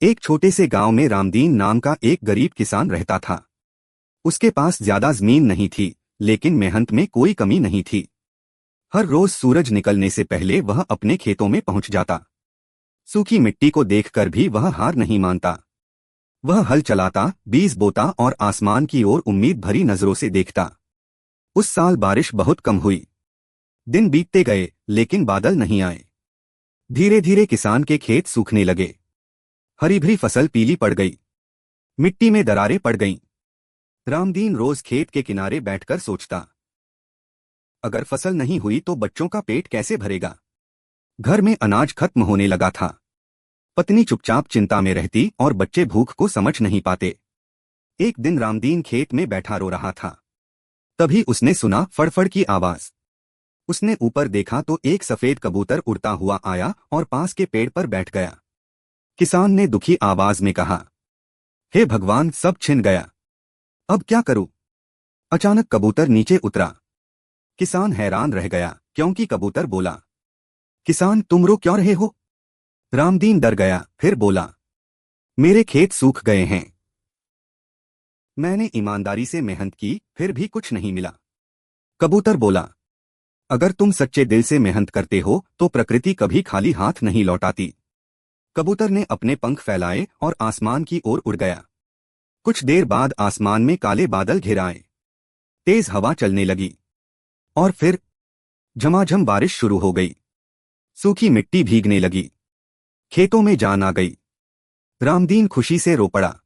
एक छोटे से गांव में रामदीन नाम का एक गरीब किसान रहता था। उसके पास ज्यादा जमीन नहीं थी, लेकिन मेहनत में कोई कमी नहीं थी। हर रोज सूरज निकलने से पहले वह अपने खेतों में पहुंच जाता। सूखी मिट्टी को देखकर भी वह हार नहीं मानता। वह हल चलाता, बीज बोता और आसमान की ओर उम्मीद भरी नजरों से देखता। उस साल बारिश बहुत कम हुई। दिन बीतते गए, लेकिन बादल नहीं आए। धीरे धीरे किसान के खेत सूखने लगे। हरी भरी फसल पीली पड़ गई। मिट्टी में दरारें पड़ गईं। रामदीन रोज खेत के किनारे बैठकर सोचता, अगर फसल नहीं हुई तो बच्चों का पेट कैसे भरेगा। घर में अनाज खत्म होने लगा था। पत्नी चुपचाप चिंता में रहती और बच्चे भूख को समझ नहीं पाते। एक दिन रामदीन खेत में बैठा रो रहा था। तभी उसने सुना फड़फड़ की आवाज। उसने ऊपर देखा तो एक सफेद कबूतर उड़ता हुआ आया और पास के पेड़ पर बैठ गया। किसान ने दुखी आवाज में कहा, हे भगवान, सब छिन गया। अब क्या करूं? अचानक कबूतर नीचे उतरा। किसान हैरान रह गया, क्योंकि कबूतर बोला, किसान, तुम रो क्यों रहे हो? रामदीन डर गया, फिर बोला, मेरे खेत सूख गए हैं। मैंने ईमानदारी से मेहनत की, फिर भी कुछ नहीं मिला। कबूतर बोला, अगर तुम सच्चे दिल से मेहनत करते हो तो प्रकृति कभी खाली हाथ नहीं लौटाती। कबूतर ने अपने पंख फैलाए और आसमान की ओर उड़ गया। कुछ देर बाद आसमान में काले बादल घिर आए। तेज हवा चलने लगी और फिर झमाझम बारिश शुरू हो गई। सूखी मिट्टी भीगने लगी। खेतों में जान आ गई। रामदीन खुशी से रो पड़ा।